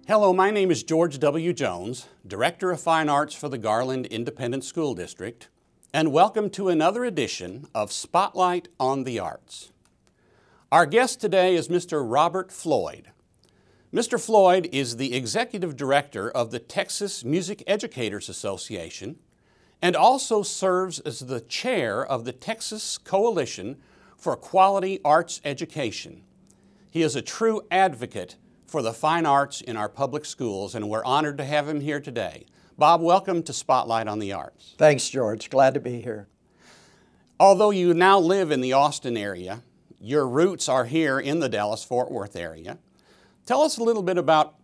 Hello, my name is George W. Jones, Director of Fine Arts for the Garland Independent School District, and welcome to another edition of Spotlight on the Arts. Our guest today is Mr. Robert Floyd. Mr. Floyd is the Executive Director of the Texas Music Educators Association and also serves as the Chair of the Texas Coalition for Quality Arts Education. He is a true advocate for the fine arts in our public schools, and we're honored to have him here today. Bob, welcome to Spotlight on the Arts. Thanks, George. Glad to be here. Although you now live in the Austin area, your roots are here in the Dallas-Fort Worth area. Tell us a little bit about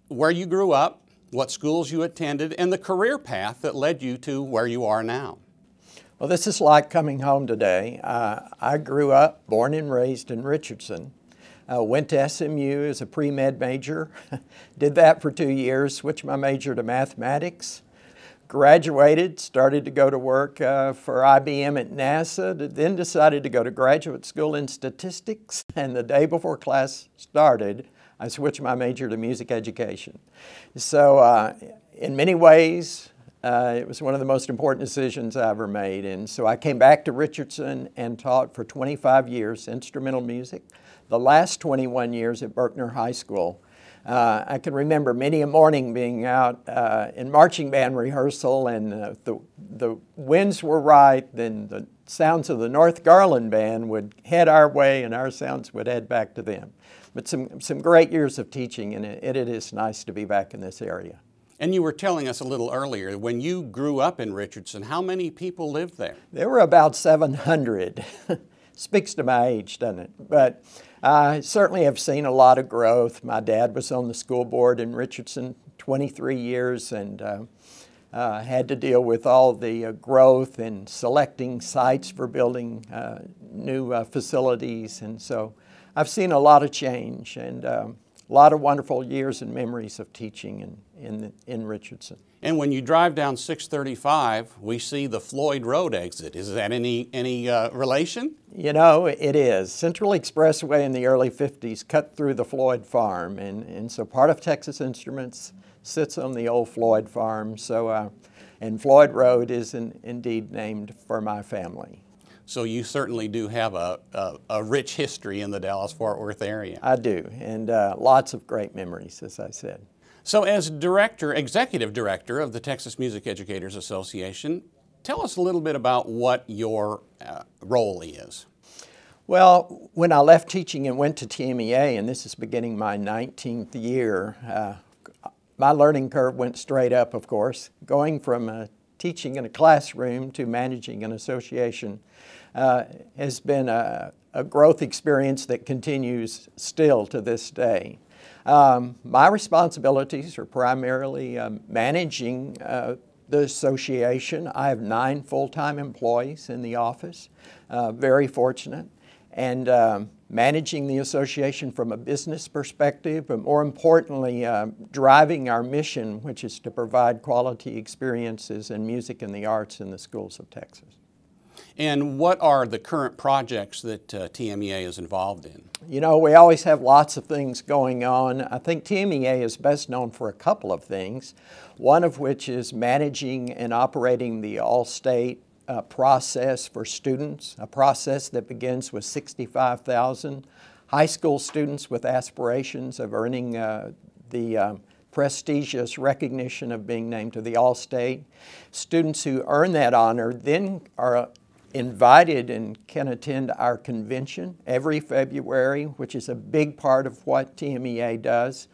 where you grew up, what schools you attended, and the career path that led you to where you are now. Well, this is like coming home today. I grew up, born and raised in Richardson. Went to SMU as a pre-med major, did that for 2 years, switched my major to mathematics, graduated, started to go to work for IBM at NASA, then decided to go to graduate school in statistics, and the day before class started, I switched my major to music education. So in many ways, it was one of the most important decisions I ever made, and so I came back to Richardson and taught for 25 years instrumental music. The last 21 years at Berkner High School. I can remember many a morning being out in marching band rehearsal, and the winds were right, then the sounds of the North Garland band would head our way and our sounds would head back to them. But some great years of teaching, and it is nice to be back in this area. And you were telling us a little earlier, when you grew up in Richardson, how many people lived there? There were about 700. Speaks to my age, doesn't it? But I certainly have seen a lot of growth. My dad was on the school board in Richardson 23 years and had to deal with all the growth and selecting sites for building new facilities. And so I've seen a lot of change and a lot of wonderful years and memories of teaching in Richardson. And when you drive down 635, we see the Floyd Road exit. Is that any relation? You know, it is. Central Expressway in the early 50s cut through the Floyd farm, and so part of Texas Instruments sits on the old Floyd farm. So, and Floyd Road is indeed named for my family. So you certainly do have a rich history in the Dallas-Fort Worth area. I do, and lots of great memories, as I said. So as Executive Director of the Texas Music Educators Association, tell us a little bit about what your role is. Well, when I left teaching and went to TMEA, and this is beginning my 19th year, my learning curve went straight up, of course. Going from teaching in a classroom to managing an association has been a growth experience that continues still to this day. My responsibilities are primarily managing the association. I have 9 full-time employees in the office, very fortunate, and managing the association from a business perspective, but more importantly, driving our mission, which is to provide quality experiences in music and the arts in the schools of Texas. And what are the current projects that TMEA is involved in? You know, we always have lots of things going on. I think TMEA is best known for a couple of things, one of which is managing and operating the all-state process for students, a process that begins with 65,000 high school students with aspirations of earning the prestigious recognition of being named to the All-State. Students who earn that honor then are invited and can attend our convention every February, which is a big part of what TMEA does.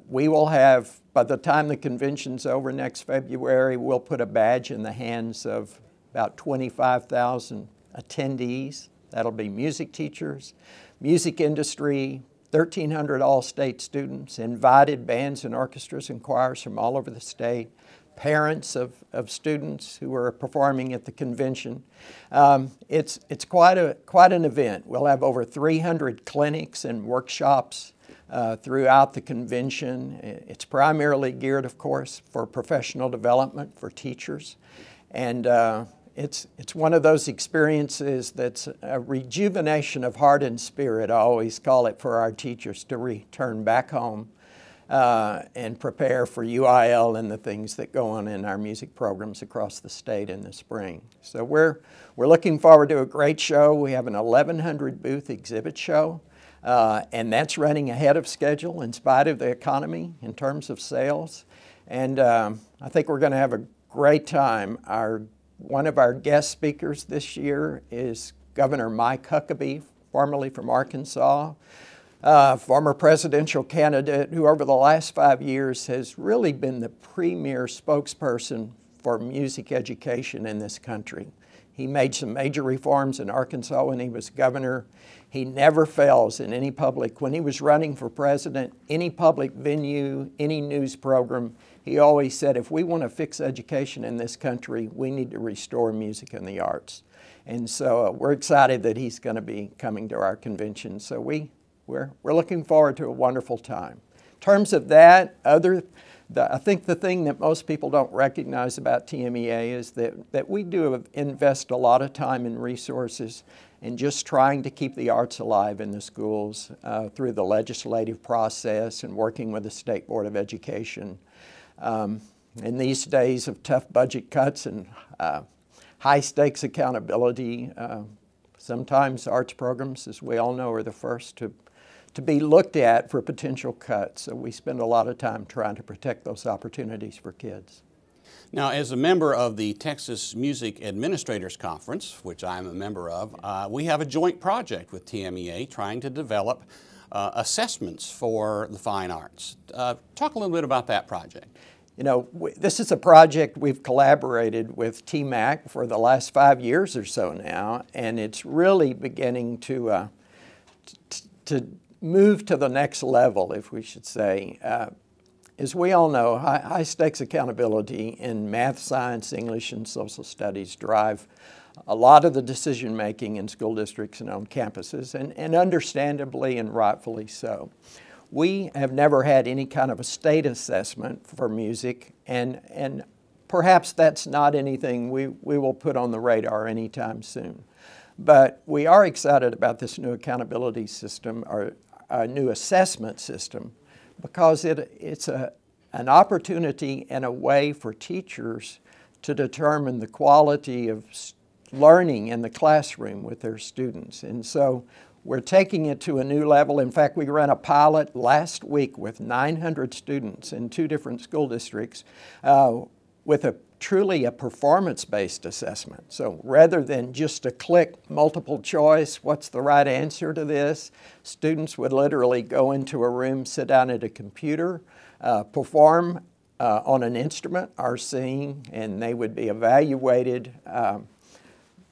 We will have, by the time the convention's over next February, we'll put a badge in the hands of about 25,000 attendees. That'll be music teachers, music industry, 1,300 all-state students, invited bands and orchestras and choirs from all over the state, parents of students who are performing at the convention. It's quite an event. We'll have over 300 clinics and workshops throughout the convention. It's primarily geared, of course, for professional development for teachers. And it's one of those experiences that's a rejuvenation of heart and spirit, I always call it, for our teachers to return back home and prepare for UIL and the things that go on in our music programs across the state in the spring. So we're looking forward to a great show. We have an 1,100 booth exhibit show, and that's running ahead of schedule in spite of the economy in terms of sales. And I think we're going to have a great time. One of our guest speakers this year is Governor Mike Huckabee, formerly from Arkansas, former presidential candidate who over the last 5 years has really been the premier spokesperson for music education in this country. He made some major reforms in Arkansas when he was governor. He never fails in any public, when he was running for president, any public venue, any news program, he always said, if we want to fix education in this country, we need to restore music and the arts. And so we're excited that he's going to be coming to our convention. So we're looking forward to a wonderful time. In terms of that, I think the thing that most people don't recognize about TMEA is that we do invest a lot of time and resources in just trying to keep the arts alive in the schools through the legislative process and working with the State Board of Education. In these days of tough budget cuts and high stakes accountability, sometimes arts programs, as we all know, are the first to be looked at for potential cuts. So we spend a lot of time trying to protect those opportunities for kids. Now, as a member of the Texas Music Administrators Conference, which I'm a member of, we have a joint project with TMEA trying to develop assessments for the fine arts. Talk a little bit about that project. You know, this is a project we've collaborated with TMAC for the last 5 years or so now, and it's really beginning to move to the next level, if we should say. As we all know, high stakes accountability in math, science, English, and social studies drive a lot of the decision making in school districts and on campuses, and understandably and rightfully so. We have never had any kind of a state assessment for music, and perhaps that's not anything we will put on the radar anytime soon. But we are excited about this new accountability system, or a new assessment system, because it's an opportunity and a way for teachers to determine the quality of learning in the classroom with their students. And so we're taking it to a new level. In fact, we ran a pilot last week with 900 students in 2 different school districts with truly a performance-based assessment. So rather than just a click multiple choice, what's the right answer to this, students would literally go into a room, sit down at a computer, perform on an instrument or sing, and they would be evaluated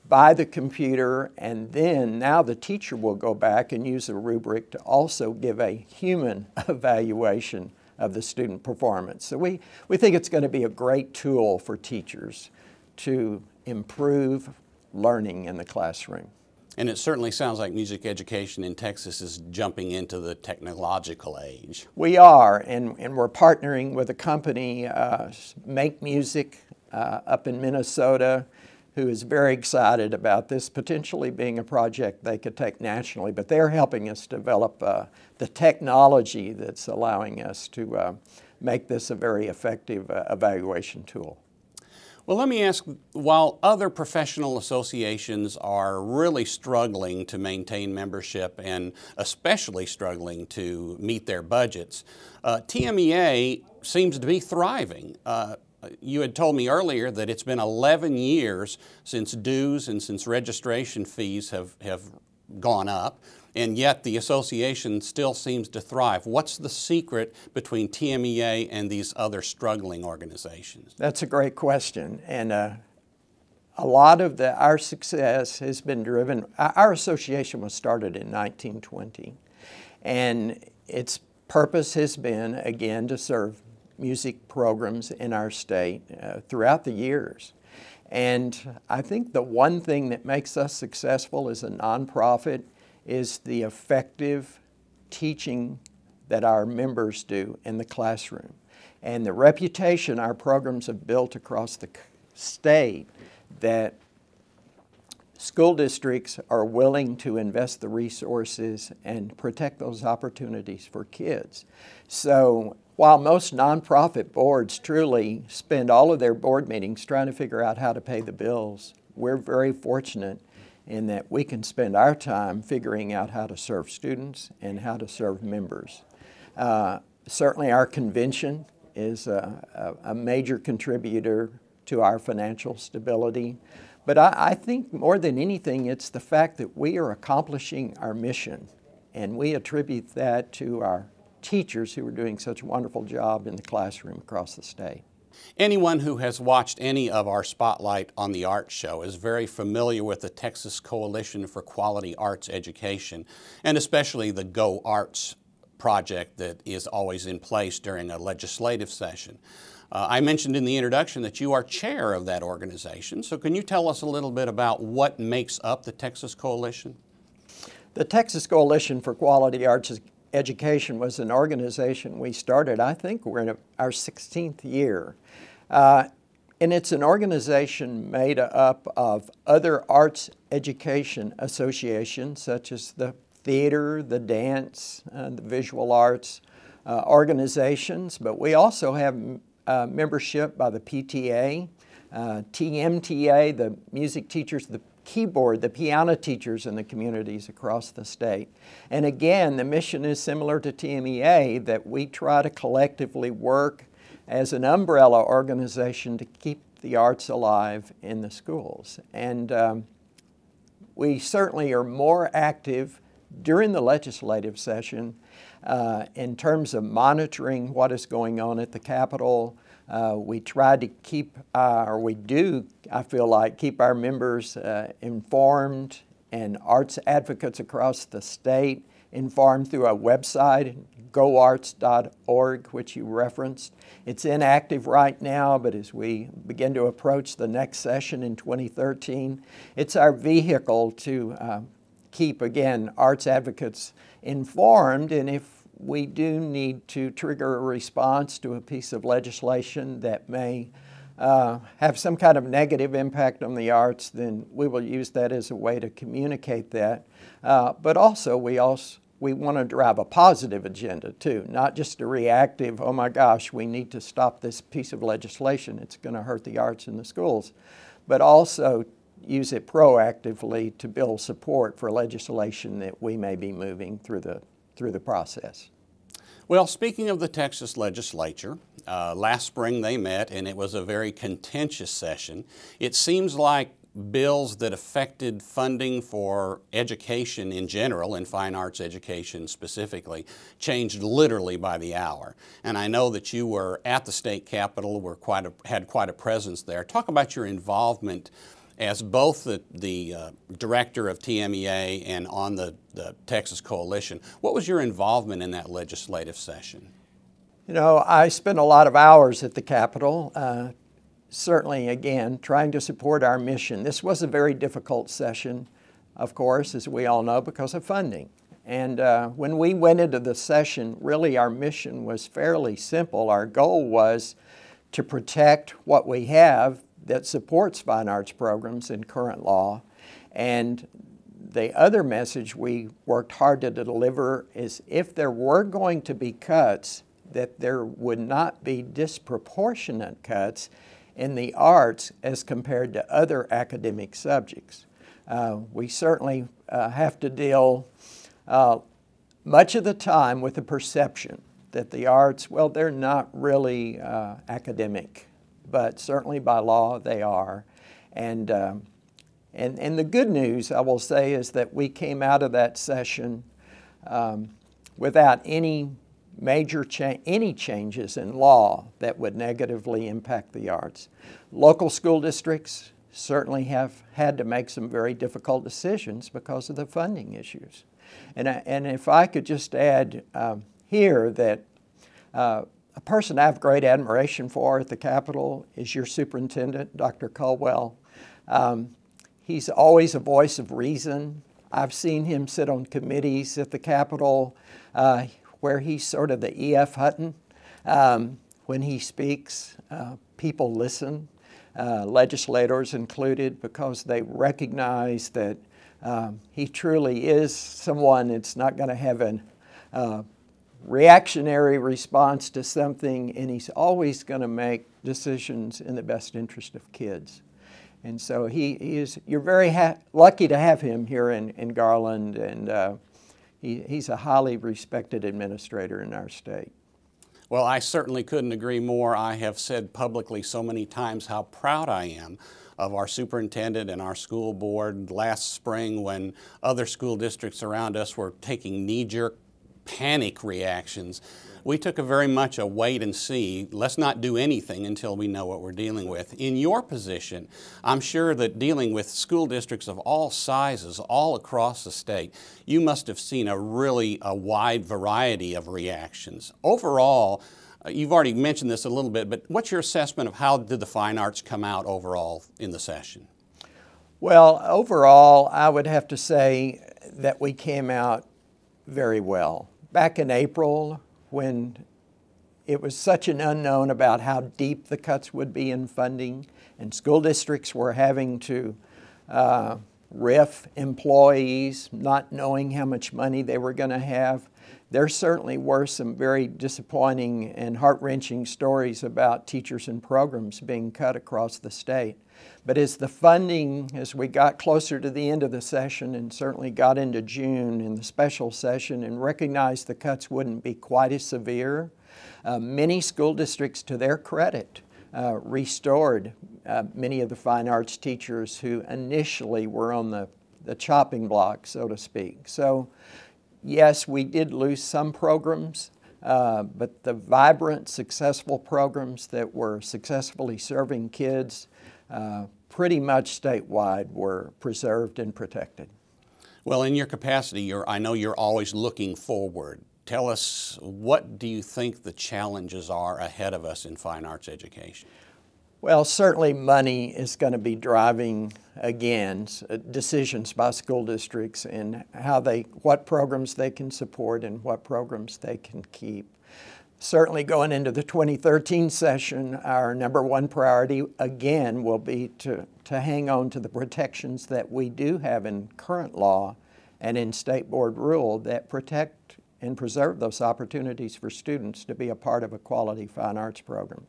by the computer, and then now the teacher will go back and use a rubric to also give a human evaluation of the student performance. So we think it's going to be a great tool for teachers to improve learning in the classroom. And it certainly sounds like music education in Texas is jumping into the technological age. We are, and we're partnering with a company, Make Music, up in Minnesota, who is very excited about this potentially being a project they could take nationally. But they're helping us develop the technology that's allowing us to make this a very effective evaluation tool. Well, let me ask, while other professional associations are really struggling to maintain membership and especially struggling to meet their budgets, TMEA seems to be thriving. You had told me earlier that it's been 11 years since dues and since registration fees have gone up, and yet the association still seems to thrive. What's the secret between TMEA and these other struggling organizations? That's a great question, and a lot of our success has been driven. Our association was started in 1920, and its purpose has been, again, to serve music programs in our state throughout the years. And I think the one thing that makes us successful as a nonprofit is the effective teaching that our members do in the classroom. And the reputation our programs have built across the state that school districts are willing to invest the resources and protect those opportunities for kids. So while most nonprofit boards truly spend all of their board meetings trying to figure out how to pay the bills, we're very fortunate in that we can spend our time figuring out how to serve students and how to serve members. Certainly our convention is a major contributor to our financial stability. But I think more than anything, it's the fact that we are accomplishing our mission, and we attribute that to our teachers who are doing such a wonderful job in the classroom across the state. Anyone who has watched any of our Spotlight on the Arts show is very familiar with the Texas Coalition for Quality Arts Education, and especially the Go Arts project that is always in place during a legislative session. I mentioned in the introduction that you are chair of that organization, so can you tell us a little bit about what makes up the Texas Coalition? The Texas Coalition for Quality Arts Education was an organization we started, I think we're in our 16th year. And it's an organization made up of other arts education associations such as the theater, the dance, the visual arts organizations, but we also have membership by the PTA, TMTA, the music teachers, the keyboard, the piano teachers in the communities across the state. And again, the mission is similar to TMEA, that we try to collectively work as an umbrella organization to keep the arts alive in the schools. And we certainly are more active during the legislative session in terms of monitoring what is going on at the Capitol. We try to keep, or we do, I feel like, keep our members informed, and arts advocates across the state informed through a website, goarts.org, which you referenced. It's inactive right now, but as we begin to approach the next session in 2013, it's our vehicle to keep, again, arts advocates informed, and if we do need to trigger a response to a piece of legislation that may have some kind of negative impact on the arts, then we will use that as a way to communicate that. But also we want to drive a positive agenda too, not just a reactive, oh my gosh, we need to stop this piece of legislation, it's going to hurt the arts in the schools, but also use it proactively to build support for legislation that we may be moving through the process. Well, speaking of the Texas legislature, last spring they met and it was a very contentious session. It seems like bills that affected funding for education in general and fine arts education specifically changed literally by the hour. And I know that you were at the state capitol, had quite a presence there. Talk about your involvement as both the director of TMEA and on the Texas Coalition. What was your involvement in that legislative session? You know, I spent a lot of hours at the Capitol, certainly, again, trying to support our mission. This was a very difficult session, of course, as we all know, because of funding. And when we went into the session, really our mission was fairly simple. Our goal was to protect what we have that supports fine arts programs in current law. And the other message we worked hard to deliver is if there were going to be cuts, that there would not be disproportionate cuts in the arts as compared to other academic subjects. We certainly have to deal much of the time with the perception that the arts, well, they're not really academic, but certainly by law they are. And the good news, I will say, is that we came out of that session without any major changes in law that would negatively impact the arts. Local school districts certainly have had to make some very difficult decisions because of the funding issues. And if I could just add here that a person I have great admiration for at the Capitol is your superintendent, Dr. Caldwell. He's always a voice of reason. I've seen him sit on committees at the Capitol where he's sort of the E.F. Hutton. When he speaks, people listen, legislators included, because they recognize that he truly is someone that's not going to have a reactionary response to something, and he's always going to make decisions in the best interest of kids. And so you're very lucky to have him here in Garland, and he's a highly respected administrator in our state. Well, I certainly couldn't agree more. I have said publicly so many times how proud I am of our superintendent and our school board. Last spring, when other school districts around us were taking knee-jerk panic reactions, we took very much a wait and see. Let's not do anything until we know what we're dealing with. In your position, I'm sure that dealing with school districts of all sizes all across the state, you must have seen a wide variety of reactions. Overall, you've already mentioned this a little bit, but what's your assessment of how did the fine arts come out overall in the session? Well, overall, I would have to say that we came out very well. Back in April, when it was such an unknown about how deep the cuts would be in funding, and school districts were having to RIF employees, not knowing how much money they were going to have, there certainly were some very disappointing and heart-wrenching stories about teachers and programs being cut across the state. But as we got closer to the end of the session and certainly got into June in the special session and recognized the cuts wouldn't be quite as severe, many school districts, to their credit, restored many of the fine arts teachers who initially were on the chopping block, so to speak. So yes, we did lose some programs, but the vibrant, successful programs that were successfully serving kids pretty much statewide were preserved and protected. Well, in your capacity, I know you're always looking forward. Tell us, what do you think the challenges are ahead of us in fine arts education? Well, certainly money is going to be driving, again, decisions by school districts and what programs they can support and what programs they can keep. Certainly going into the 2013 session, our number one priority, again, will be to hang on to the protections that we do have in current law and in state board rule that protect and preserve those opportunities for students to be a part of a quality fine arts program.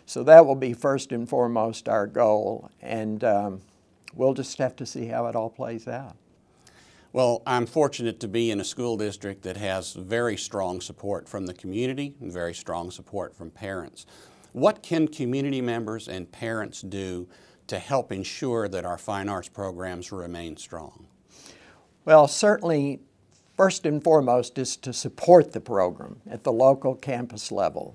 So that will be first and foremost our goal, and we'll just have to see how it all plays out. Well, I'm fortunate to be in a school district that has very strong support from the community and very strong support from parents. What can community members and parents do to help ensure that our fine arts programs remain strong? Well, certainly, first and foremost is to support the program at the local campus level.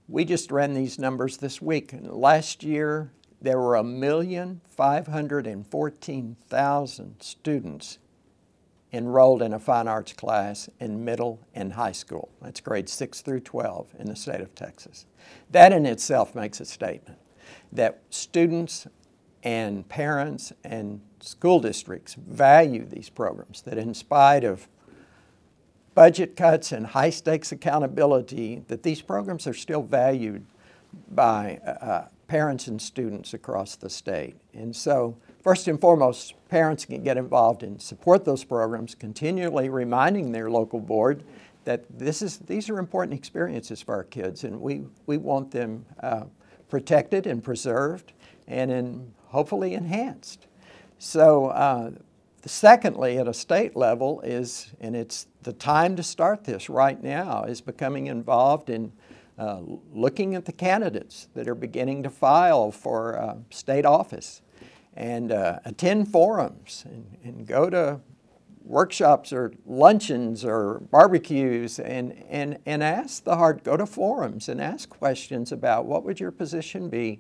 We just ran these numbers this week. Last year, there were 1,514,000 students enrolled in a fine arts class in middle and high school. That's grades 6 through 12 in the state of Texas. That in itself makes a statement that students and parents and school districts value these programs, that in spite of budget cuts and high stakes accountability, that these programs are still valued by parents and students across the state. And so, first and foremost, parents can get involved and support those programs, continually reminding their local board that these are important experiences for our kids, and we want them protected and preserved and hopefully enhanced. So, secondly, at a state level and it's the time to start this right now, is becoming involved in looking at the candidates that are beginning to file for state office, and attend forums and go to workshops or luncheons or barbecues and go to forums and ask questions about what would your position be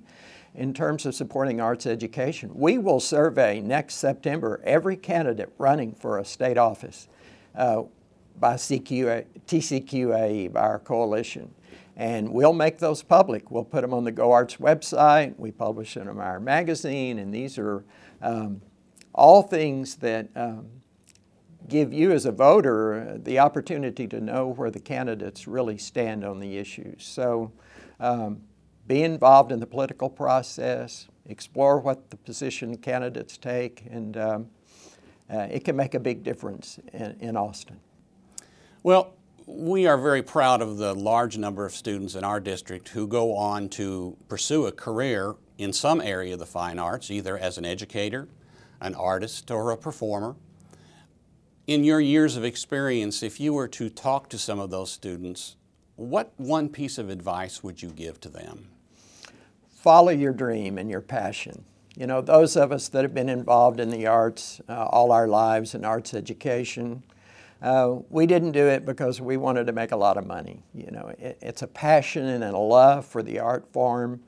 in terms of supporting arts education. We will survey next September every candidate running for a state office by TCQA, by our coalition. And we'll make those public. We'll put them on the Go Arts website. We publish them in our magazine. And these are all things that give you as a voter the opportunity to know where the candidates really stand on the issues. So be involved in the political process, explore what the position candidates take, and it can make a big difference in Austin. Well, we are very proud of the large number of students in our district who go on to pursue a career in some area of the fine arts, either as an educator, an artist, or a performer. In your years of experience, if you were to talk to some of those students, what one piece of advice would you give to them? Follow your dream and your passion. You know, those of us that have been involved in the arts all our lives in arts education, we didn't do it because we wanted to make a lot of money. You know, it's a passion and a love for the art form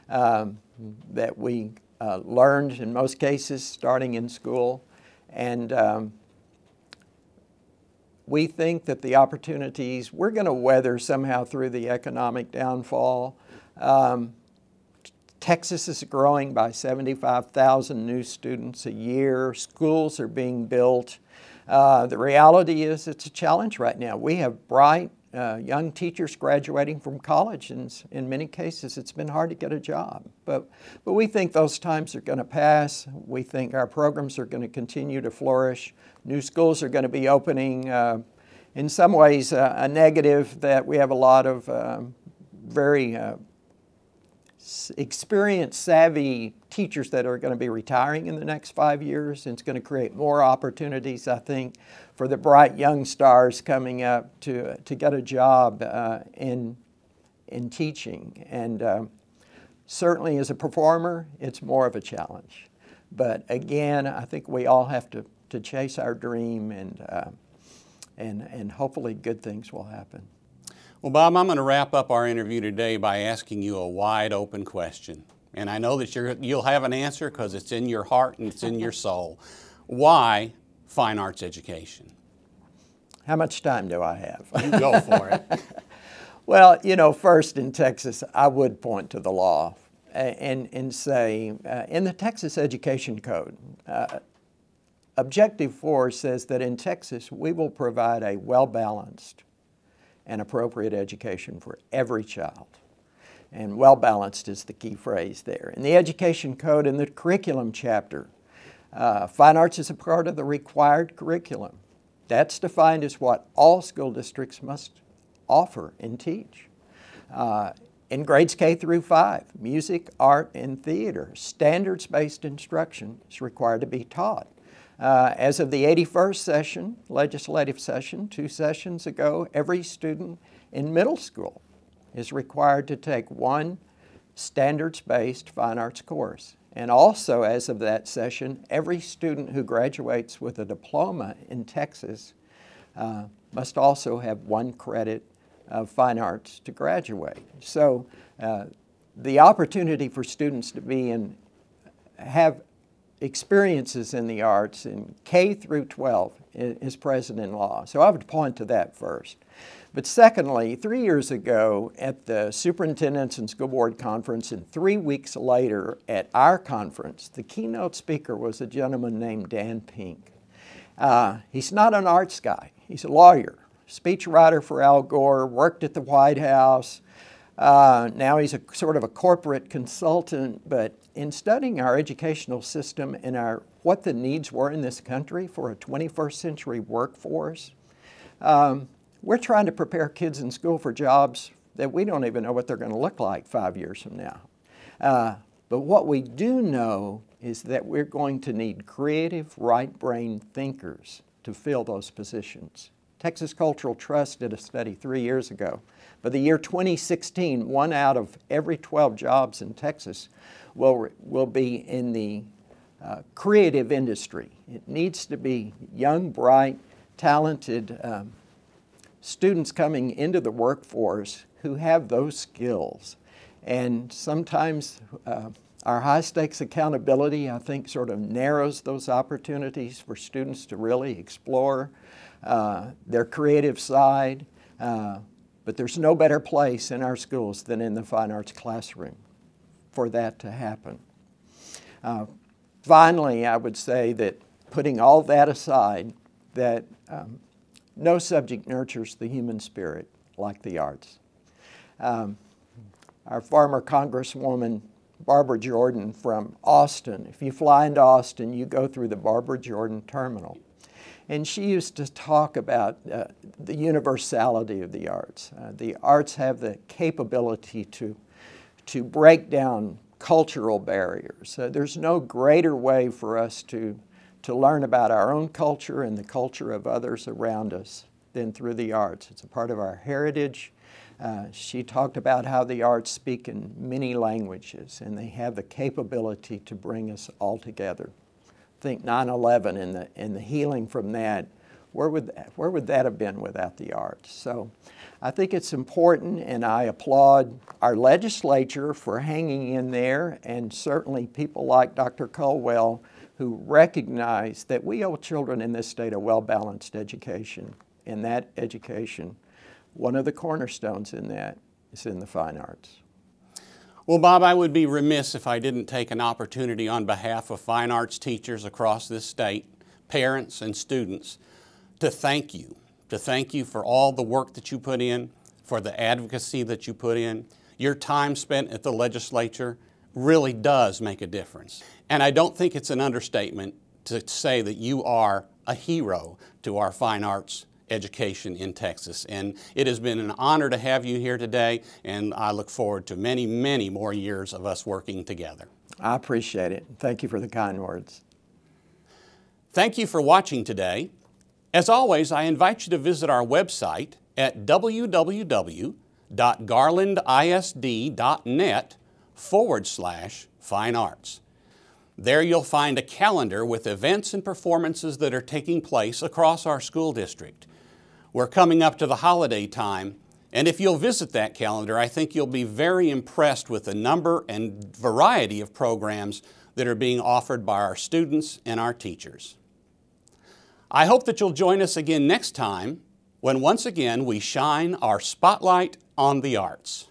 that we learned in most cases starting in school. And we think that the opportunities, we're going to weather somehow through the economic downfall. Texas is growing by 75,000 new students a year. Schools are being built. The reality is it's a challenge right now. We have bright young teachers graduating from college, and in many cases it's been hard to get a job. But we think those times are going to pass. We think our programs are going to continue to flourish. New schools are going to be opening. In some ways a negative that we have a lot of very experienced, savvy teachers that are going to be retiring in the next 5 years, and it's going to create more opportunities, I think, for the bright young stars coming up to get a job in teaching. And certainly as a performer, it's more of a challenge. But again, I think we all have to chase our dream, and hopefully good things will happen. Well, Bob, I'm going to wrap up our interview today by asking you a wide open question. And I know that you'll have an answer because it's in your heart and it's in your soul. Why fine arts education? How much time do I have? You go for it. Well, you know, first in Texas, I would point to the law and say, in the Texas Education Code, Objective 4 says that in Texas, we will provide a well-balanced and appropriate education for every child. And well-balanced is the key phrase there. In the Education Code, in the curriculum chapter, fine arts is a part of the required curriculum. That's defined as what all school districts must offer and teach. In grades K through 5, music, art, and theater, standards-based instruction is required to be taught. As of the 81st session, legislative session, 2 sessions ago, every student in middle school is required to take one standards-based fine arts course. And also, as of that session, every student who graduates with a diploma in Texas must also have 1 credit of fine arts to graduate. So the opportunity for students to have experiences in the arts in K through 12 is present in law. So I would point to that first. But secondly, 3 years ago at the Superintendents and School Board Conference, and 3 weeks later at our conference, the keynote speaker was a gentleman named Dan Pink. He's not an arts guy. He's a lawyer, speechwriter for Al Gore, worked at the White House. Now he's a sort of a corporate consultant, but in studying our educational system and what the needs were in this country for a 21st century workforce, we're trying to prepare kids in school for jobs that we don't even know what they're going to look like 5 years from now. But what we do know is that we're going to need creative, right-brain thinkers to fill those positions. Texas Cultural Trust did a study 3 years ago. By the year 2016, 1 out of every 12 jobs in Texas will be in the creative industry. It needs to be young, bright, talented students coming into the workforce who have those skills. And sometimes our high-stakes accountability, I think, sort of narrows those opportunities for students to really explore their creative side. But there's no better place in our schools than in the fine arts classroom for that to happen. Finally, I would say that putting all that aside, that no subject nurtures the human spirit like the arts. Our former Congresswoman, Barbara Jordan from Austin, if you fly into Austin, you go through the Barbara Jordan Terminal. And she used to talk about the universality of the arts. The arts have the capability to break down cultural barriers. There's no greater way for us to learn about our own culture and the culture of others around us than through the arts. It's a part of our heritage. She talked about how the arts speak in many languages, and they have the capability to bring us all together. Think 9/11 and the healing from that. Where would that have been without the arts? So I think it's important, and I applaud our legislature for hanging in there, and certainly people like Dr. Colwell who recognize that we owe children in this state a well-balanced education. And that education, one of the cornerstones in that is in the fine arts. Well, Bob, I would be remiss if I didn't take an opportunity on behalf of fine arts teachers across this state, parents and students, to thank you for all the work that you put in, for the advocacy that you put in. Your time spent at the legislature really does make a difference. And I don't think it's an understatement to say that you are a hero to our fine arts education in Texas. And it has been an honor to have you here today, and I look forward to many, many more years of us working together. I appreciate it. Thank you for the kind words. Thank you for watching today. As always, I invite you to visit our website at www.garlandisd.net/fine arts. There you'll find a calendar with events and performances that are taking place across our school district. We're coming up to the holiday time, and if you'll visit that calendar, I think you'll be very impressed with the number and variety of programs that are being offered by our students and our teachers. I hope that you'll join us again next time when once again we shine our spotlight on the arts.